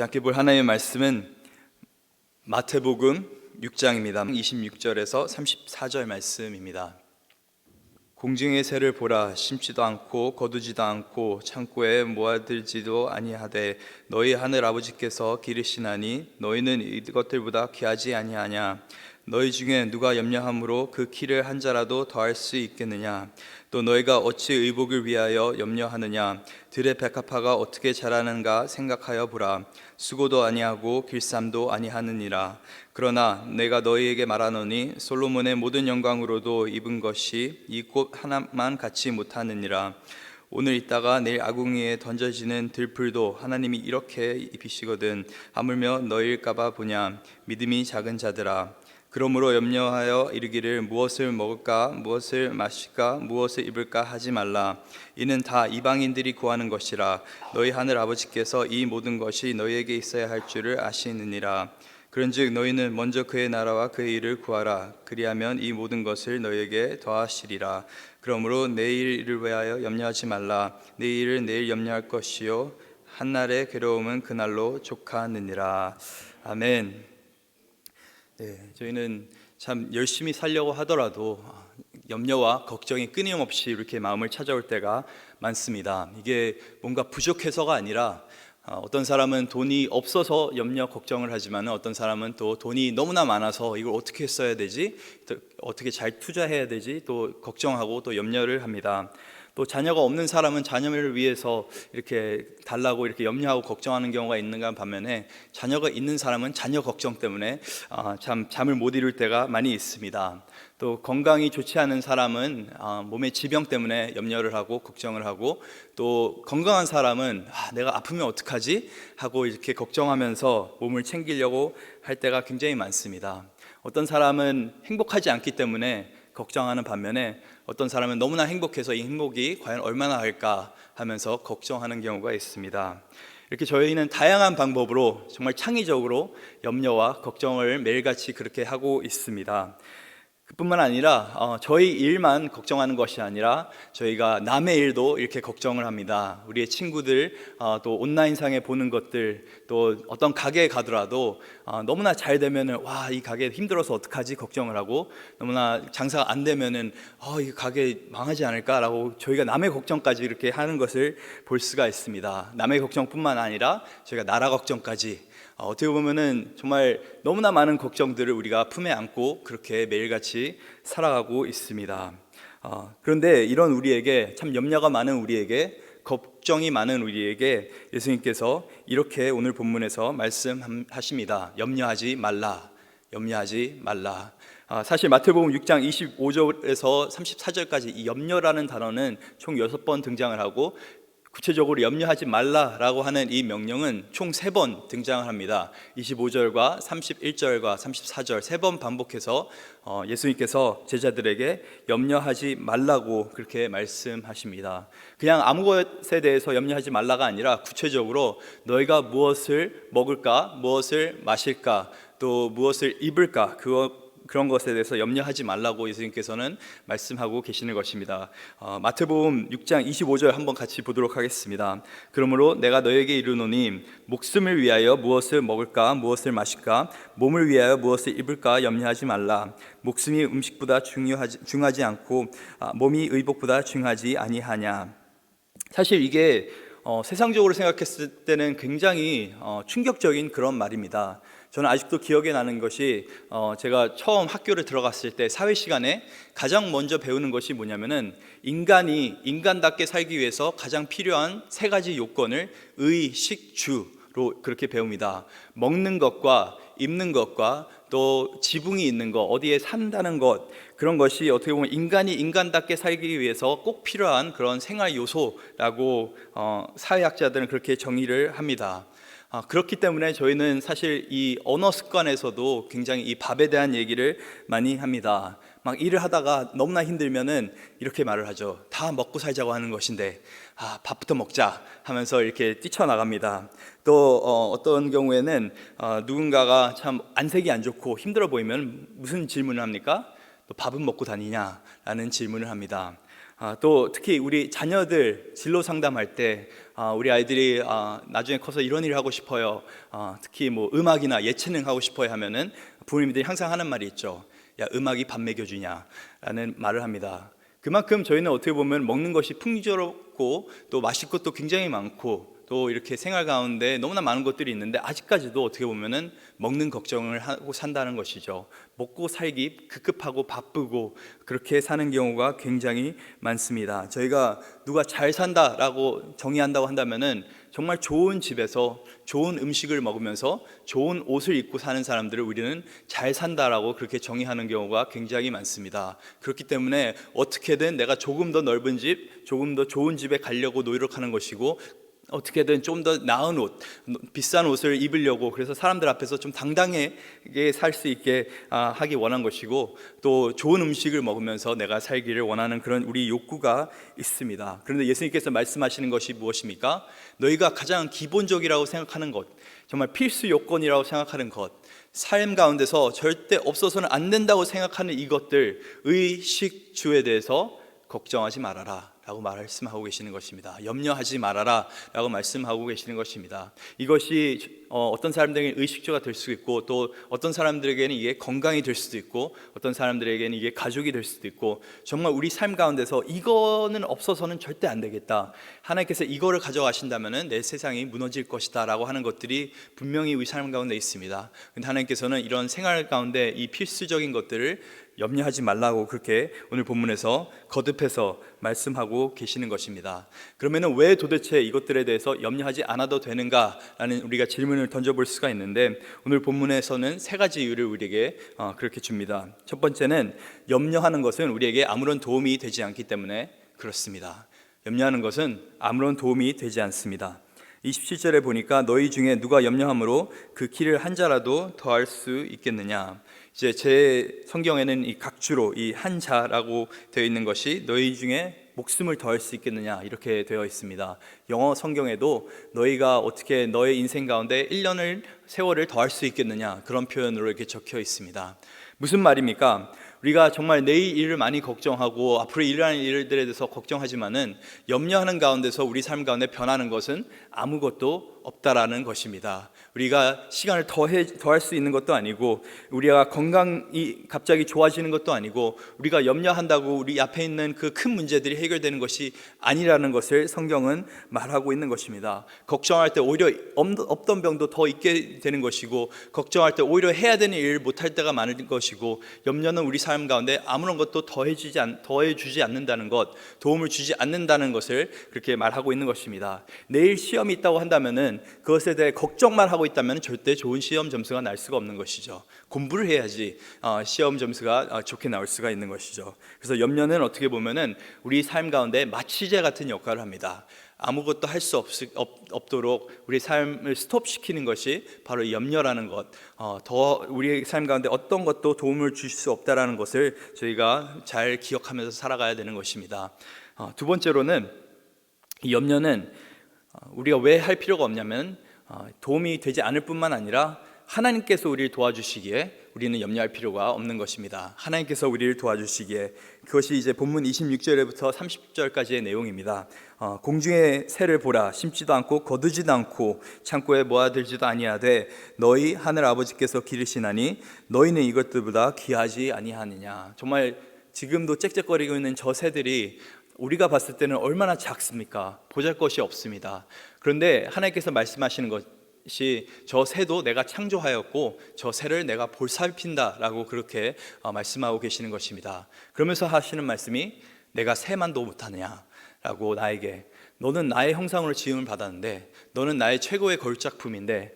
함께 볼 하나님의 말씀은 마태복음 6장입니다. 26절에서 34절 말씀입니다. 공중의 새를 보라, 심지도 않고 거두지도 않고 창고에 모아들지도 아니하되 너희 하늘 아버지께서 기르시나니 너희는 이것들보다 귀하지 아니하냐. 너희 중에 누가 염려함으로 그 키를 한 자라도 더할 수 있겠느냐. 또 너희가 어찌 의복을 위하여 염려하느냐. 들의 백합화가 어떻게 자라는가 생각하여 보라. 수고도 아니하고 길쌈도 아니하느니라. 그러나 내가 너희에게 말하노니 솔로몬의 모든 영광으로도 입은 것이 이 꽃 하나만 같이 못하느니라. 오늘 있다가 내일 아궁이에 던져지는 들풀도 하나님이 이렇게 입히시거든 하물며 너희일까봐 보냐. 믿음이 작은 자들아. 그러므로 염려하여 이르기를 무엇을 먹을까 무엇을 마실까 무엇을 입을까 하지 말라. 이는 다 이방인들이 구하는 것이라. 너희 하늘 아버지께서 이 모든 것이 너희에게 있어야 할 줄을 아시느니라. 그런즉 너희는 먼저 그의 나라와 그의 일을 구하라. 그리하면 이 모든 것을 너희에게 더하시리라. 그러므로 내일을 위하여 염려하지 말라. 내일을 내일 염려할 것이요 한날의 괴로움은 그날로 족하느니라. 아멘. 저희는 참 열심히 살려고 하더라도 염려와 걱정이 끊임없이 이렇게 마음을 찾아올 때가 많습니다. 이게 뭔가 부족해서가 아니라 어떤 사람은 돈이 없어서 염려 걱정을 하지만 어떤 사람은 또 돈이 너무나 많아서 이걸 어떻게 써야 되지? 또 어떻게 잘 투자해야 되지? 또 걱정하고 또 염려를 합니다. 또 자녀가 없는 사람은 자녀를 위해서 이렇게 달라고 이렇게 염려하고 걱정하는 경우가 있는가 반면에 자녀가 있는 사람은 자녀 걱정 때문에 참 잠을 못 이룰 때가 많이 있습니다. 또 건강이 좋지 않은 사람은 몸의 지병 때문에 염려를 하고 걱정을 하고, 또 건강한 사람은 내가 아프면 어떡하지? 하고 이렇게 걱정하면서 몸을 챙기려고 할 때가 굉장히 많습니다. 어떤 사람은 행복하지 않기 때문에 걱정하는 반면에 어떤 사람은 너무나 행복해서 이 행복이 과연 얼마나 할까 하면서 걱정하는 경우가 있습니다. 이렇게 저희는 다양한 방법으로 정말 창의적으로 염려와 걱정을 매일같이 그렇게 하고 있습니다. 그뿐만 아니라 저희 일만 걱정하는 것이 아니라 저희가 남의 일도 이렇게 걱정을 합니다. 우리의 친구들, 또 온라인상에 보는 것들, 또 어떤 가게에 가더라도 너무나 잘 되면은 이 가게 힘들어서 어떡하지 걱정을 하고, 너무나 장사가 안 되면은 이 가게 망하지 않을까라고 저희가 남의 걱정까지 이렇게 하는 것을 볼 수가 있습니다. 남의 걱정뿐만 아니라 저희가 나라 걱정까지, 어떻게 보면은 정말 너무나 많은 걱정들을 우리가 품에 안고 그렇게 매일같이 살아가고 있습니다. 그런데 이런 우리에게, 참 염려가 많은 우리에게, 걱정이 많은 우리에게 예수님께서 이렇게 오늘 본문에서 말씀하십니다. 염려하지 말라. 염려하지 말라. 사실 마태복음 6장 25절에서 34절까지 이 염려라는 단어는 총 6번 등장을 하고, 구체적으로 염려하지 말라라고 하는 이 명령은 총 3번 등장을 합니다. 25절과 31절과 34절 3번 반복해서 예수님께서 제자들에게 염려하지 말라고 그렇게 말씀하십니다. 그냥 아무 것에 대해서 염려하지 말라가 아니라 구체적으로 너희가 무엇을 먹을까, 무엇을 마실까, 또 무엇을 입을까, 그런 것에 대해서 염려하지 말라고 예수님께서는 말씀하고 계시는 것입니다. 마태복음 6장 25절 한번 같이 보도록 하겠습니다. 그러므로 내가 너에게 이르노니 목숨을 위하여 무엇을 먹을까 무엇을 마실까, 몸을 위하여 무엇을 입을까 염려하지 말라. 목숨이 음식보다 중하지 않고 몸이 의복보다 중하지 아니하냐. 사실 이게 세상적으로 생각했을 때는 굉장히 충격적인 그런 말입니다. 저는 아직도 기억에 나는 것이 제가 처음 학교를 들어갔을 때 사회 시간에 가장 먼저 배우는 것이 뭐냐면은 인간이 인간답게 살기 위해서 가장 필요한 3가지 요건을 의, 식, 주로 그렇게 배웁니다. 먹는 것과 입는 것과 또 지붕이 있는 것, 어디에 산다는 것, 그런 것이 어떻게 보면 인간이 인간답게 살기 위해서 꼭 필요한 그런 생활 요소라고 사회학자들은 그렇게 정의를 합니다. 그렇기 때문에 저희는 사실 이 언어 습관에서도 굉장히 이 밥에 대한 얘기를 많이 합니다. 막 일을 하다가 너무나 힘들면은 이렇게 말을 하죠. 다 먹고 살자고 하는 것인데 밥부터 먹자 하면서 이렇게 뛰쳐나갑니다. 또 어떤 경우에는 누군가가 참 안색이 안 좋고 힘들어 보이면 무슨 질문을 합니까? 또 밥은 먹고 다니냐? 라는 질문을 합니다. 또 특히 우리 자녀들 진로 상담할 때 우리 아이들이 나중에 커서 이런 일을 하고 싶어요, 특히 뭐 음악이나 예체능 하고 싶어요 하면은 부모님들이 항상 하는 말이 있죠. 야, 음악이 밥 먹여주냐 라는 말을 합니다. 그만큼 저희는 어떻게 보면 먹는 것이 풍요롭고 또 마실 것도 굉장히 많고 또 이렇게 생활 가운데 너무나 많은 것들이 있는데 아직까지도 어떻게 보면은 먹는 걱정을 하고 산다는 것이죠. 먹고 살기 급급하고 바쁘고 그렇게 사는 경우가 굉장히 많습니다. 저희가 누가 잘 산다라고 정의한다고 한다면은 정말 좋은 집에서 좋은 음식을 먹으면서 좋은 옷을 입고 사는 사람들을 우리는 잘 산다라고 그렇게 정의하는 경우가 굉장히 많습니다. 그렇기 때문에 어떻게든 내가 조금 더 넓은 집, 조금 더 좋은 집에 가려고 노력하는 것이고, 어떻게든 좀 더 나은 옷, 비싼 옷을 입으려고 그래서 사람들 앞에서 좀 당당하게 살 수 있게 하기 원한 것이고, 또 좋은 음식을 먹으면서 내가 살기를 원하는 그런 우리 욕구가 있습니다. 그런데 예수님께서 말씀하시는 것이 무엇입니까? 너희가 가장 기본적이라고 생각하는 것, 정말 필수 요건이라고 생각하는 것, 삶 가운데서 절대 없어서는 안 된다고 생각하는 이것들, 의식 주에 대해서 걱정하지 말아라 라고 말씀하고 계시는 것입니다. 염려하지 말아라 라고 말씀하고 계시는 것입니다. 이것이 어떤 사람들에게는 의식주가 될 수 있고, 또 어떤 사람들에게는 이게 건강이 될 수도 있고, 어떤 사람들에게는 이게 가족이 될 수도 있고, 정말 우리 삶 가운데서 이거는 없어서는 절대 안 되겠다, 하나님께서 이거를 가져가신다면 내 세상이 무너질 것이다 라고 하는 것들이 분명히 우리 삶 가운데 있습니다. 근데 하나님께서는 이런 생활 가운데 이 필수적인 것들을 염려하지 말라고 그렇게 오늘 본문에서 거듭해서 말씀하고 계시는 것입니다. 그러면 왜 도대체 이것들에 대해서 염려하지 않아도 되는가라는 우리가 질문을 던져볼 수가 있는데, 오늘 본문에서는 세 가지 이유를 우리에게 그렇게 줍니다. 첫 번째는 염려하는 것은 우리에게 아무런 도움이 되지 않기 때문에 그렇습니다. 염려하는 것은 아무런 도움이 되지 않습니다. 27절에 보니까 너희 중에 누가 염려함으로 그 길을 한 자라도 더할 수 있겠느냐. 이제 제 성경에는 이 각주로 이 한 자라고 되어 있는 것이 너희 중에 목숨을 더할 수 있겠느냐 이렇게 되어 있습니다. 영어 성경에도 너희가 어떻게 너의 인생 가운데 1년을 세월을 더할 수 있겠느냐 그런 표현으로 이렇게 적혀 있습니다. 무슨 말입니까? 우리가 정말 내일 일을 많이 걱정하고 앞으로 일어날 일들에 대해서 걱정하지만은 염려하는 가운데서 우리 삶 가운데 변하는 것은 아무것도 없다라는 것입니다. 우리가 시간을 더할 수 있는 것도 아니고, 우리가 건강이 갑자기 좋아지는 것도 아니고, 우리가 염려한다고 우리 앞에 있는 그 큰 문제들이 해결되는 것이 아니라는 것을 성경은 말하고 있는 것입니다. 걱정할 때 오히려 없던 병도 더 있게 되는 것이고, 걱정할 때 오히려 해야 되는 일을 못할 때가 많은 것이고, 염려는 우리 삶 가운데 아무런 것도 더해주지 않는다는 것, 도움을 주지 않는다는 것을 그렇게 말하고 있는 것입니다. 내일 시험이 있다고 한다면은 그것에 대해 걱정만 하고 있다면 절대 좋은 시험 점수가 날 수가 없는 것이죠. 공부를 해야지 시험 점수가 좋게 나올 수가 있는 것이죠. 그래서 염려는 어떻게 보면은 우리 삶 가운데 마취제 같은 역할을 합니다. 아무것도 할 수 없도록 우리 삶을 스톱시키는 것이 바로 이 염려라는 것, 더 우리의 삶 가운데 어떤 것도 도움을 줄 수 없다라는 것을 저희가 잘 기억하면서 살아가야 되는 것입니다. 두 번째로는 이 염려는 우리가 왜 할 필요가 없냐면 도움이 되지 않을 뿐만 아니라 하나님께서 우리를 도와주시기에 우리는 염려할 필요가 없는 것입니다. 하나님께서 우리를 도와주시기에, 그것이 이제 본문 26절부터 30절까지의 내용입니다. 공중의 새를 보라, 심지도 않고 거두지도 않고 창고에 모아들지도 아니하되 너희 하늘 아버지께서 기르시나니 너희는 이것들보다 귀하지 아니하느냐. 정말 지금도 짹짹거리고 있는 저 새들이 우리가 봤을 때는 얼마나 작습니까? 보잘것이 없습니다. 그런데 하나님께서 말씀하시는 것이 저 새도 내가 창조하였고 저 새를 내가 볼살핀다라고 그렇게 말씀하고 계시는 것입니다. 그러면서 하시는 말씀이 내가 새만도 못하느냐라고, 나에게 너는 나의 형상으로 지음을 받았는데, 너는 나의 최고의 걸작품인데,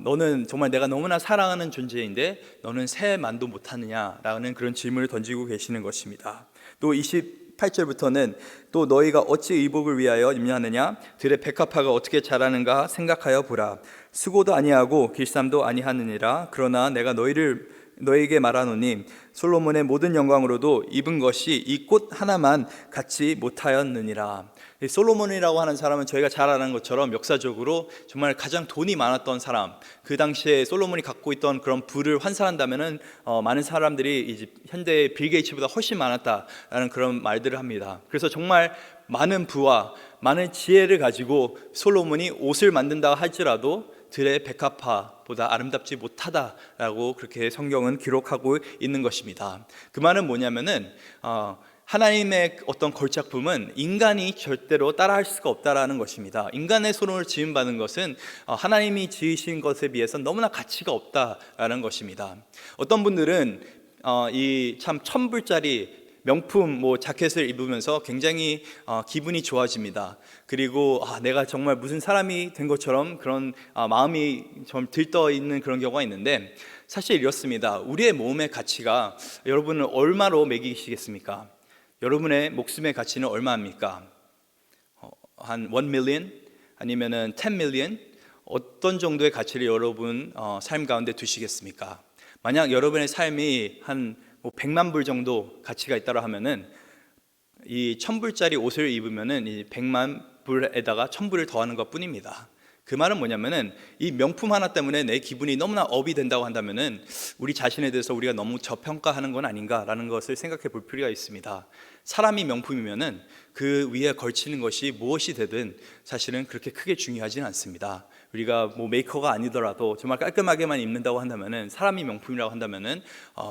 너는 정말 내가 너무나 사랑하는 존재인데 너는 새만도 못하느냐라는 그런 질문을 던지고 계시는 것입니다. 또 28절부터는 또 너희가 어찌 의복을 위하여 염려하느냐, 들의 백합화가 어떻게 자라는가 생각하여 보라. 수고도 아니하고 길쌈도 아니하느니라. 그러나 내가 너희에게 말하노니 솔로몬의 모든 영광으로도 입은 것이 이 꽃 하나만 갖지 못하였느니라. 솔로몬이라고 하는 사람은 저희가 잘 아는 것처럼 역사적으로 정말 가장 돈이 많았던 사람, 그 당시에 솔로몬이 갖고 있던 그런 부를 환산한다면은 많은 사람들이 이제 현대의 빌 게이츠보다 훨씬 많았다라는 그런 말들을 합니다. 그래서 정말 많은 부와 많은 지혜를 가지고 솔로몬이 옷을 만든다 할지라도 들의 백합화보다 아름답지 못하다라고 그렇게 성경은 기록하고 있는 것입니다. 그 말은 뭐냐면은 하나님의 어떤 걸작품은 인간이 절대로 따라할 수가 없다라는 것입니다. 인간의 손으로 지음받은 것은 하나님이 지으신 것에 비해서 너무나 가치가 없다라는 것입니다. 어떤 분들은 이 참 1,000불짜리 명품 자켓을 입으면서 굉장히 기분이 좋아집니다. 그리고 내가 정말 무슨 사람이 된 것처럼 그런 마음이 좀 들떠 있는 그런 경우가 있는데, 사실 이렇습니다. 우리의 몸의 가치가 여러분은 얼마로 매기시겠습니까? 여러분의 목숨의 가치는 얼마입니까? 한 1 million? 아니면은 10 million? 어떤 정도의 가치를 여러분 삶 가운데 두시겠습니까? 만약 여러분의 삶이 한 100만 불 정도 가치가 있다고 하면은 이 1,000불짜리 옷을 입으면은 이 100만 불에다가 1,000불을 더하는 것 뿐입니다. 그 말은 뭐냐면은 이 명품 하나 때문에 내 기분이 너무나 업이 된다고 한다면은 우리 자신에 대해서 우리가 너무 저평가하는 건 아닌가라는 것을 생각해 볼 필요가 있습니다. 사람이 명품이면은 그 위에 걸치는 것이 무엇이 되든 사실은 그렇게 크게 중요하지는 않습니다. 우리가 메이커가 아니더라도 정말 깔끔하게만 입는다고 한다면은, 사람이 명품이라고 한다면은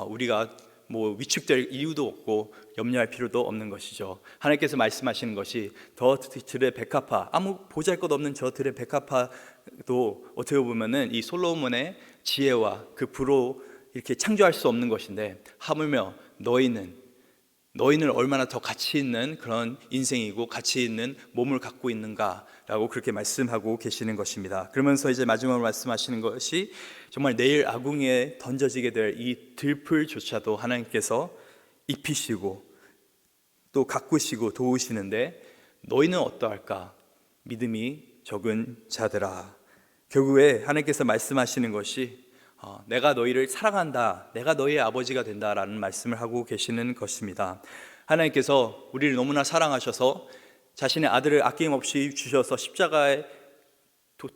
우리가 위축될 이유도 없고 염려할 필요도 없는 것이죠. 하나님께서 말씀하시는 것이 더 들의 백합화, 아무 보잘것없는 저 들의 백합화도 어떻게 보면은 이 솔로몬의 지혜와 그 부로 이렇게 창조할 수 없는 것인데, 하물며 너희는 얼마나 더 가치 있는 그런 인생이고 가치 있는 몸을 갖고 있는가라고 그렇게 말씀하고 계시는 것입니다. 그러면서 이제 마지막으로 말씀하시는 것이 정말 내일 아궁이에 던져지게 될 이 들풀조차도 하나님께서 입히시고 또 가꾸시고 도우시는데, 너희는 어떠할까? 믿음이 적은 자들아. 결국에 하나님께서 말씀하시는 것이 내가 너희를 사랑한다, 내가 너희의 아버지가 된다라는 말씀을 하고 계시는 것입니다. 하나님께서 우리를 너무나 사랑하셔서 자신의 아들을 아낌없이 주셔서 십자가에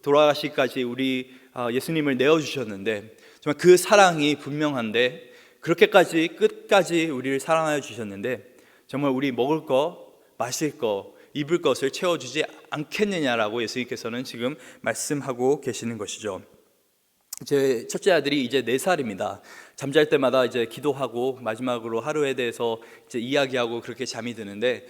돌아가시기까지 우리 예수님을 내어주셨는데, 정말 그 사랑이 분명한데, 그렇게까지 끝까지 우리를 사랑하여 주셨는데 정말 우리 먹을 거, 마실 거, 입을 것을 채워주지 않겠느냐라고 예수님께서는 지금 말씀하고 계시는 것이죠. 제 첫째 아들이 이제 4살입니다. 잠잘 때마다 이제 기도하고 마지막으로 하루에 대해서 이제 이야기하고 그렇게 잠이 드는데,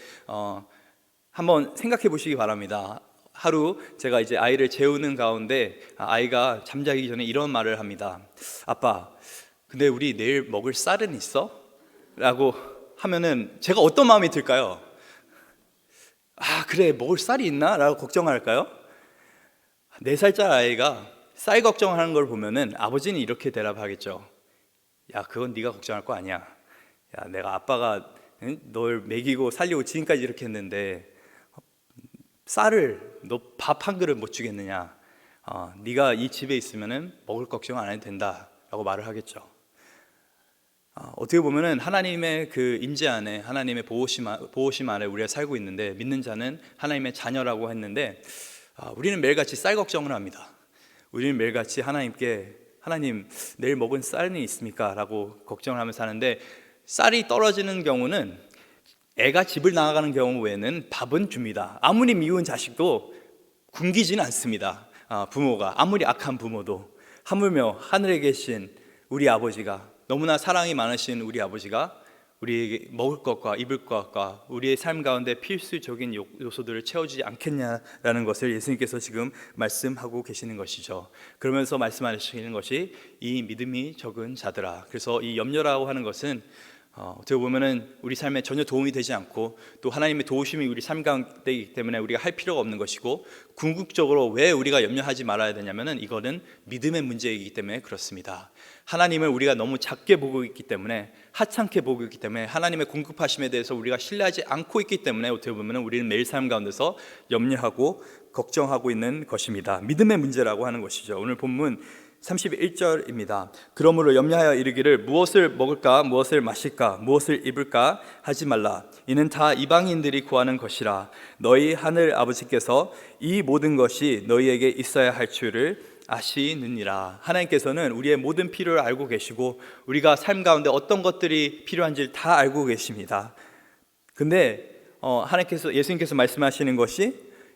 한번 생각해 보시기 바랍니다. 하루 제가 이제 아이를 재우는 가운데 아이가 잠자기 전에 이런 말을 합니다. 아빠, 근데 우리 내일 먹을 쌀은 있어? 라고 하면은 제가 어떤 마음이 들까요? 그래, 먹을 쌀이 있나? 라고 걱정할까요? 4살짜리 아이가 쌀 걱정하는 걸 보면은 아버지는 이렇게 대답하겠죠. 야, 그건 네가 걱정할 거 아니야. 야, 내가 아빠가 널 먹이고 살리고 지금까지 이렇게 했는데 쌀을 너 밥 한 그릇 못 주겠느냐? 네가 이 집에 있으면은 먹을 걱정 안 해도 된다라고 말을 하겠죠. 어떻게 보면은 하나님의 그 임재 안에, 하나님의 보호심 안에 우리가 살고 있는데, 믿는 자는 하나님의 자녀라고 했는데 우리는 매일같이 쌀 걱정을 합니다. 우리는 매일같이 하나님께 하나님 내일 먹은 쌀은 있습니까? 라고 걱정을 하면서 사는데, 쌀이 떨어지는 경우는 애가 집을 나가는 경우 외에는 밥은 줍니다. 아무리 미운 자식도 굶기지는 않습니다. 부모가 아무리 악한 부모도. 하물며 하늘에 계신 우리 아버지가, 너무나 사랑이 많으신 우리 아버지가 우리에게 먹을 것과 입을 것과 우리의 삶 가운데 필수적인 요소들을 채워주지 않겠냐라는 것을 예수님께서 지금 말씀하고 계시는 것이죠. 그러면서 말씀하시는 것이 이 믿음이 적은 자들아. 그래서 이 염려라고 하는 것은 어떻게 보면은 우리 삶에 전혀 도움이 되지 않고, 또 하나님의 도우심이 우리 삶 가운데 있기 때문에 우리가 할 필요가 없는 것이고, 궁극적으로 왜 우리가 염려하지 말아야 되냐면은 이거는 믿음의 문제이기 때문에 그렇습니다. 하나님을 우리가 너무 작게 보고 있기 때문에, 하찮게 보고 있기 때문에, 하나님의 공급하심에 대해서 우리가 신뢰하지 않고 있기 때문에 어떻게 보면은 우리는 매일 삶 가운데서 염려하고 걱정하고 있는 것입니다. 믿음의 문제라고 하는 것이죠. 오늘 본문 31절입니다. 그러므로 염려하여 이르기를 무엇을 먹을까, 무엇을 마실까, 무엇을 입을까 하지 말라. 이는 다 이방인들이 구하는 것이라. 너희 하늘 아버지께서 이 모든 것이 너희에게 있어야 할 줄을 아시느니라. 하나님께서는 우리의 모든 필요를 알고 계시고, 우리가 삶 가운데 어떤 것들이 필요한지를 다 알고 계십니다. 근데 예수님께서 말씀하시는 것이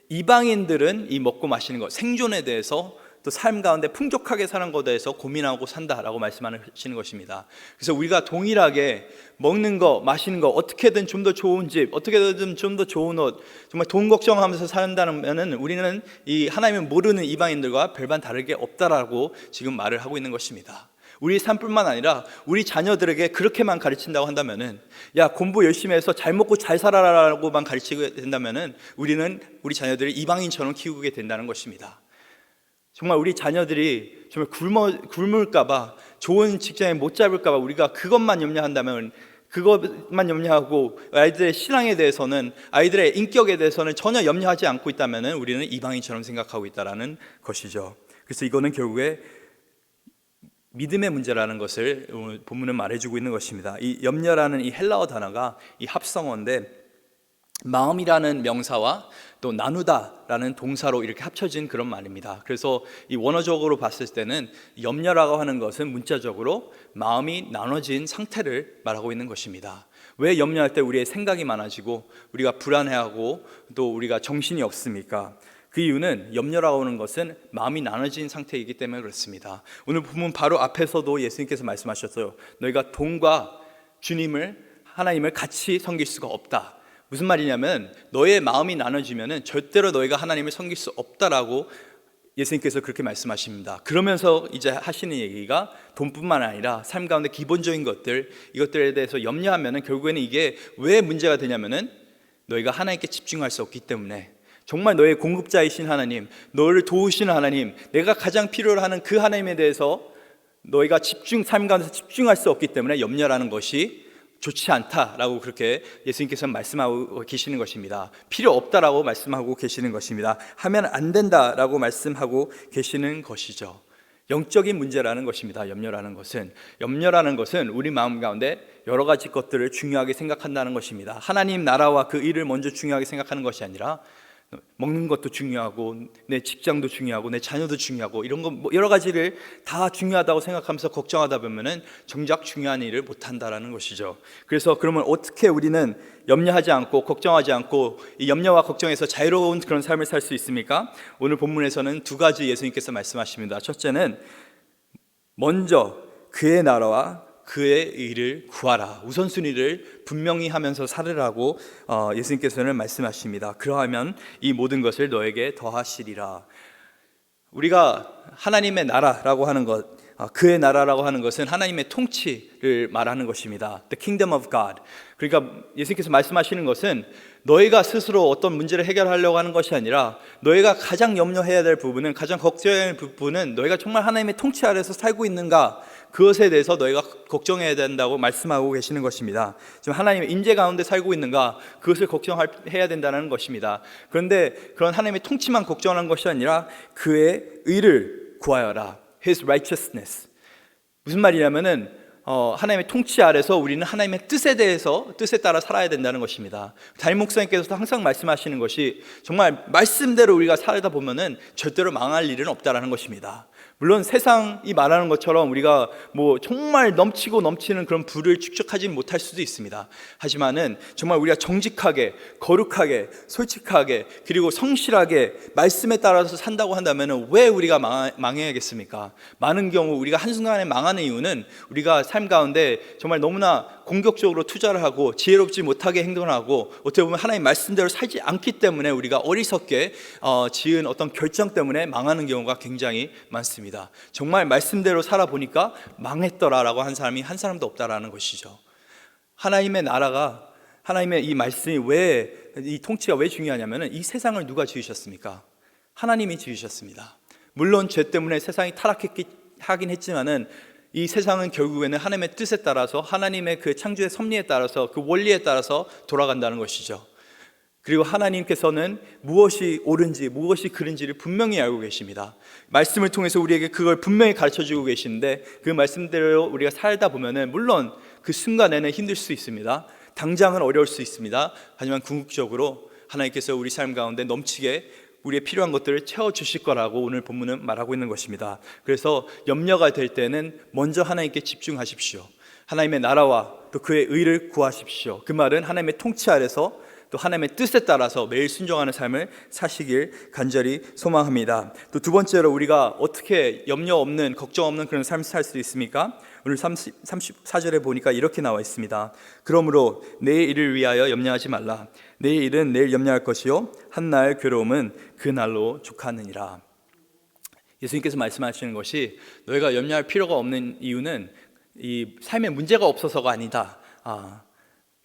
이방인들은 이 먹고 마시는 것, 생존에 대해서 또 삶 가운데 풍족하게 사는 것에 대해서 고민하고 산다라고 말씀하시는 것입니다. 그래서 우리가 동일하게 먹는 거, 마시는 거, 어떻게든 좀 더 좋은 집, 어떻게든 좀 더 좋은 옷, 정말 돈 걱정하면서 산다면 우리는 이 하나님을 모르는 이방인들과 별반 다를 게 없다라고 지금 말을 하고 있는 것입니다. 우리 삶뿐만 아니라 우리 자녀들에게 그렇게만 가르친다고 한다면은, 야, 공부 열심히 해서 잘 먹고 잘 살아라라고만 가르치게 된다면은 우리는 우리 자녀들을 이방인처럼 키우게 된다는 것입니다. 정말 우리 자녀들이 정말 굶을까봐, 좋은 직장에 못 잡을까봐 우리가 그것만 염려한다면, 그것만 염려하고 아이들의 신앙에 대해서는, 아이들의 인격에 대해서는 전혀 염려하지 않고 있다면 우리는 이방인처럼 생각하고 있다는 것이죠. 그래서 이거는 결국에 믿음의 문제라는 것을 오늘 본문은 말해주고 있는 것입니다. 이 염려라는 이 헬라어 단어가 이 합성어인데, 마음이라는 명사와 또 나누다라는 동사로 이렇게 합쳐진 그런 말입니다. 그래서 이 원어적으로 봤을 때는 염려라고 하는 것은 문자적으로 마음이 나눠진 상태를 말하고 있는 것입니다. 왜 염려할 때 우리의 생각이 많아지고 우리가 불안해하고 또 우리가 정신이 없습니까? 그 이유는 염려라고 하는 것은 마음이 나눠진 상태이기 때문에 그렇습니다. 오늘 보면 바로 앞에서도 예수님께서 말씀하셨어요. 너희가 돈과 주님을, 하나님을 같이 섬길 수가 없다. 무슨 말이냐면 너의 마음이 나눠지면 절대로 너희가 하나님을 섬길 수 없다라고 예수님께서 그렇게 말씀하십니다. 그러면서 이제 하시는 얘기가 돈뿐만 아니라 삶 가운데 기본적인 것들, 이것들에 대해서 염려하면 결국에는 이게 왜 문제가 되냐면은 너희가 하나님께 집중할 수 없기 때문에, 정말 너의 공급자이신 하나님, 너를 도우시는 하나님, 내가 가장 필요로 하는 그 하나님에 대해서 너희가 삶 가운데서 집중할 수 없기 때문에 염려라는 것이 좋지 않다라고 그렇게 예수님께서 말씀하고 계시는 것입니다. 필요 없다라고 말씀하고 계시는 것입니다. 하면 안 된다라고 말씀하고 계시는 것이죠. 영적인 문제라는 것입니다. 염려라는 것은 우리 마음 가운데 여러 가지 것들을 중요하게 생각한다는 것입니다. 하나님 나라와 그 일을 먼저 중요하게 생각하는 것이 아니라 먹는 것도 중요하고 내 직장도 중요하고 내 자녀도 중요하고 이런 거 여러 가지를 다 중요하다고 생각하면서 걱정하다 보면은 정작 중요한 일을 못 한다라는 것이죠. 그래서 그러면 어떻게 우리는 염려하지 않고 걱정하지 않고 이 염려와 걱정에서 자유로운 그런 삶을 살 수 있습니까? 오늘 본문에서는 두 가지 예수님께서 말씀하십니다. 첫째는 먼저 그의 나라와 그의 의를 구하라. 우선순위를 분명히 하면서 살으라고 예수님께서는 말씀하십니다. 그러하면 이 모든 것을 너에게 더하시리라. 우리가 하나님의 나라라고 하는 것, 그의 나라라고 하는 것은 하나님의 통치를 말하는 것입니다. The kingdom of God. 그러니까 예수님께서 말씀하시는 것은 너희가 스스로 어떤 문제를 해결하려고 하는 것이 아니라 너희가 가장 염려해야 될 부분은, 가장 걱정해야 할 부분은 너희가 정말 하나님의 통치 아래서 살고 있는가, 그것에 대해서 너희가 걱정해야 된다고 말씀하고 계시는 것입니다. 지금 하나님의 인재 가운데 살고 있는가, 그것을 걱정해야 된다는 것입니다. 그런데 그런 하나님의 통치만 걱정하는 것이 아니라 그의 의를 구하여라. His righteousness. 무슨 말이냐면은 하나님의 통치 아래서 우리는 하나님의 뜻에 따라 살아야 된다는 것입니다. 담임 목사님께서도 항상 말씀하시는 것이, 정말 말씀대로 우리가 살다 보면은 절대로 망할 일은 없다라는 것입니다. 물론 세상이 말하는 것처럼 우리가 뭐 정말 넘치고 넘치는 그런 부를 축적하지 못할 수도 있습니다. 하지만은 정말 우리가 정직하게, 거룩하게, 솔직하게, 그리고 성실하게 말씀에 따라서 산다고 한다면은 왜 우리가 망해야겠습니까? 많은 경우 우리가 한순간에 망하는 이유는 우리가 삶 가운데 정말 너무나 공격적으로 투자를 하고 지혜롭지 못하게 행동하고 어떻게 보면 하나님 말씀대로 살지 않기 때문에 우리가 어리석게 지은 어떤 결정 때문에 망하는 경우가 굉장히 많습니다. 정말 말씀대로 살아보니까 망했더라라고 한 사람이 한 사람도 없다라는 것이죠. 하나님의 나라가, 하나님의 이 말씀이 이 통치가 왜 중요하냐면은 이 세상을 누가 지으셨습니까? 하나님이 지으셨습니다. 물론 죄 때문에 세상이 타락하긴 했지만은 이 세상은 결국에는 하나님의 뜻에 따라서, 하나님의 그 창조의 섭리에 따라서, 그 원리에 따라서 돌아간다는 것이죠. 그리고 하나님께서는 무엇이 옳은지 무엇이 그른지를 분명히 알고 계십니다. 말씀을 통해서 우리에게 그걸 분명히 가르쳐주고 계시는데 그 말씀대로 우리가 살다 보면은 물론 그 순간에는 힘들 수 있습니다. 당장은 어려울 수 있습니다. 하지만 궁극적으로 하나님께서 우리 삶 가운데 넘치게 우리의 필요한 것들을 채워주실 거라고 오늘 본문은 말하고 있는 것입니다. 그래서 염려가 될 때는 먼저 하나님께 집중하십시오. 하나님의 나라와 또 그의 의를 구하십시오. 그 말은 하나님의 통치 아래서, 또 또 하나님의 뜻에 따라서 매일 순종하는 삶을 사시길 간절히 소망합니다. 또 두 번째로 우리가 어떻게 염려 없는, 걱정 없는 그런 삶을 살 수 있습니까? 오늘 34절에 보니까 이렇게 나와 있습니다. 그러므로 내일 일을 위하여 염려하지 말라. 내일 일은 내일 염려할 것이요 한날 괴로움은 그 날로 족하느니라. 예수님께서 말씀하시는 것이 너희가 염려할 필요가 없는 이유는 이 삶에 문제가 없어서가 아니다.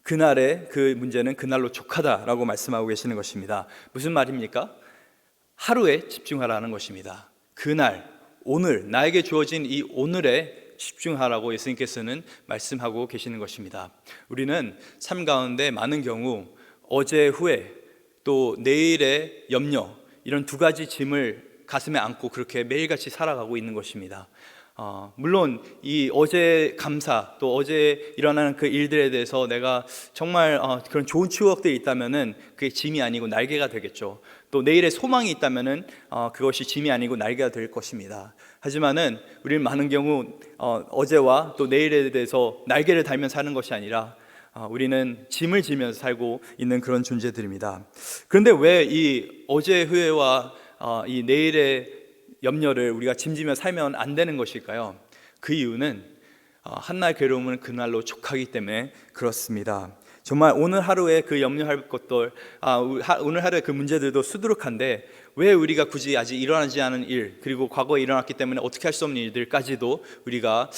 그날의 그 문제는 그날로 족하다라고 말씀하고 계시는 것입니다. 무슨 말입니까? 하루에 집중하라는 것입니다. 그날, 오늘, 나에게 주어진 이 오늘에 집중하라고 예수님께서는 말씀하고 계시는 것입니다. 우리는 삶 가운데 많은 경우 어제 후회 또 내일의 염려, 이런 두 가지 짐을 가슴에 안고 그렇게 매일같이 살아가고 있는 것입니다. 물론 이 어제 감사, 또 어제 일어나는 그 일들에 대해서 내가 정말 그런 좋은 추억들이 있다면은 그게 짐이 아니고 날개가 되겠죠. 또 내일의 소망이 있다면은 그것이 짐이 아니고 날개가 될 것입니다. 하지만은 우리는 많은 경우 어제와 또 내일에 대해서 날개를 달면 사는 것이 아니라 우리는 짐을 지면서 살고 있는 그런 존재들입니다. 그런데 왜 이 어제의 후회와 이 내일의 염려를 우리가 짐지며 살면 안 되는 것일까요? 그 이유는 한날 괴로움은 그날로 족하기 때문에 그렇습니다. 정말 오늘 하루에 그 염려할 것들, 오늘 하루에 그 문제들도 수두룩한데 왜 우리가 굳이 아직 일어나지 않은 일, 그리고 과거에 일어났기 때문에 어떻게 할 수 없는 일들까지도 우리가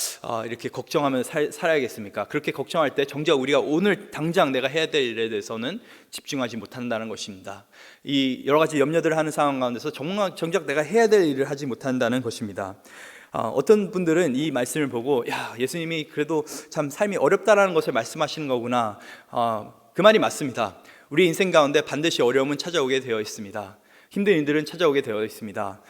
이렇게 걱정하면서 살아야겠습니까? 그렇게 걱정할 때 정작 우리가 오늘 당장 내가 해야 될 일에 대해서는 집중하지 못한다는 것입니다. 이 여러 가지 염려들을 하는 상황 가운데서 정작 내가 해야 될 일을 하지 못한다는 것입니다. 어떤 분들은 이 말씀을 보고 예수님이 그래도 참 삶이 어렵다라는 것을 말씀하시는 거구나. 그 말이 맞습니다. 우리 인생 가운데 반드시 어려움은 찾아오게 되어 있습니다. 힘든 일들은 찾아오게 되어 있습니다.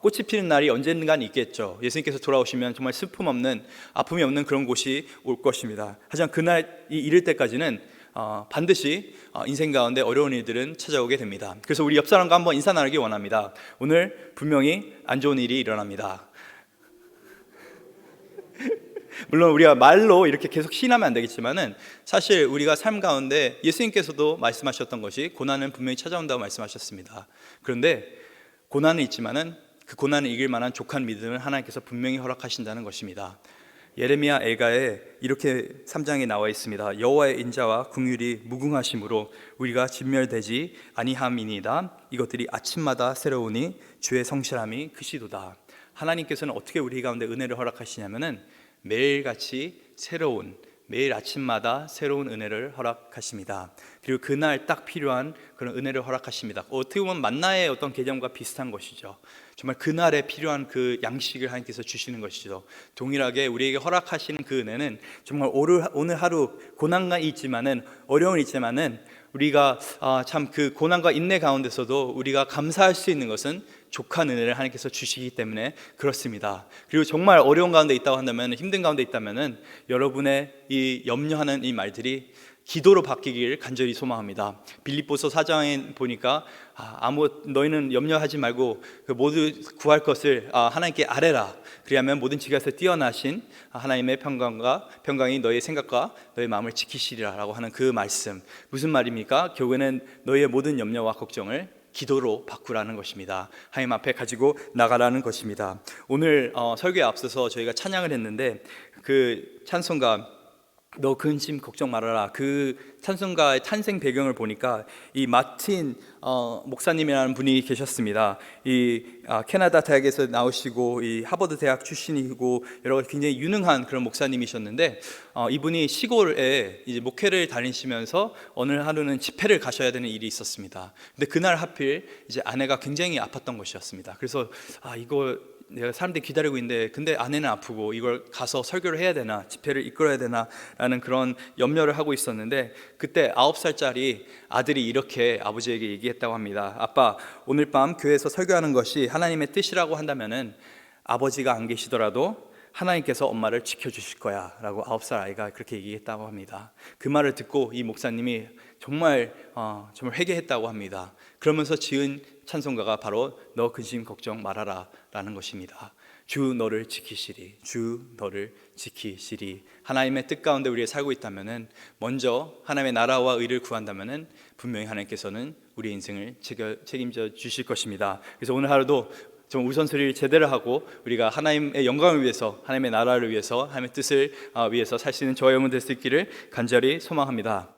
꽃이 피는 날이 언젠간 있겠죠. 예수님께서 돌아오시면 정말 슬픔 없는, 아픔이 없는 그런 곳이 올 것입니다. 하지만 그날이 이를 때까지는 반드시 인생 가운데 어려운 일들은 찾아오게 됩니다. 그래서 우리 옆 사람과 한번 인사 나누기 원합니다. 오늘 분명히 안 좋은 일이 일어납니다. 물론 우리가 말로 이렇게 계속 시인하면 안 되겠지만은 사실 우리가 삶 가운데 예수님께서도 말씀하셨던 것이 고난은 분명히 찾아온다고 말씀하셨습니다. 그런데 고난은 있지만은 그 고난을 이길 만한 족한 믿음을 하나님께서 분명히 허락하신다는 것입니다. 예레미야 애가에 이렇게 3장에 나와 있습니다. 여호와의 인자와 긍휼이 무궁하심으로 우리가 진멸되지 아니함이니이다. 이것들이 아침마다 새로우니 주의 성실함이 크시도다. 하나님께서는 어떻게 우리 가운데 은혜를 허락하시냐면은 매일같이 새로운, 매일 아침마다 새로운 은혜를 허락하십니다. 그리고 그날 딱 필요한 그런 은혜를 허락하십니다. 어떻게 보면 만나의 어떤 개념과 비슷한 것이죠. 정말 그날에 필요한 그 양식을 하나님께서 주시는 것이죠. 동일하게 우리에게 허락하시는 그 은혜는 정말 오늘 하루 고난이 있지만은, 어려움이 있지만은 우리가 참 그 고난과 인내 가운데서도 우리가 감사할 수 있는 것은 족한 은혜를 하나님께서 주시기 때문에 그렇습니다. 그리고 정말 어려운 가운데 있다고 한다면, 힘든 가운데 있다면은 여러분의 이 염려하는 이 말들이 기도로 바뀌길 간절히 소망합니다. 빌립보서 4장에 보니까 너희는 염려하지 말고 모두 구할 것을 하나님께 아뢰라. 그리하면 모든 지각에서 뛰어나신 하나님의 평강이 너희의 생각과 너희의 마음을 지키시리라 라고 하는 그 말씀, 무슨 말입니까? 결국에는 너희의 모든 염려와 걱정을 기도로 바꾸라는 것입니다. 하나님 앞에 가지고 나가라는 것입니다. 오늘 설교에 앞서서 저희가 찬양을 했는데 그 찬송가 너 근심 걱정 말아라, 그 찬송가의 탄생 배경을 보니까 이 마틴 목사님이라는 분이 계셨습니다. 이 캐나다 대학에서 나오시고 이 하버드 대학 출신이고 여러 가지 굉장히 유능한 그런 목사님이셨는데 이분이 시골에 이제 목회를 다니시면서 어느 하루는 집회를 가셔야 되는 일이 있었습니다. 근데 그날 하필 이제 아내가 굉장히 아팠던 것이었습니다. 그래서 이거 내가 사람들이 기다리고 있는데 근데 아내는 아프고 이걸 가서 설교를 해야 되나, 집회를 이끌어야 되나 라는 그런 염려를 하고 있었는데 그때 9살짜리 아들이 이렇게 아버지에게 얘기했다고 합니다. 아빠, 오늘 밤 교회에서 설교하는 것이 하나님의 뜻이라고 한다면은 아버지가 안 계시더라도 하나님께서 엄마를 지켜주실 거야 라고 9살 아이가 그렇게 얘기했다고 합니다. 그 말을 듣고 이 목사님이 정말 회개했다고 합니다. 그러면서 지은 찬송가가 바로 너 근심 걱정 말아라 라는 것입니다. 주 너를 지키시리, 주 너를 지키시리. 하나님의 뜻 가운데 우리가 살고 있다면은, 먼저 하나님의 나라와 의를 구한다면은 분명히 하나님께서는 우리의 인생을 책임져 주실 것입니다. 그래서 오늘 하루도 좀 우선순위를 제대로 하고 우리가 하나님의 영광을 위해서, 하나님의 나라를 위해서, 하나님의 뜻을 위해서 살 수 있는 저와 여러분 될 수 있기를 간절히 소망합니다.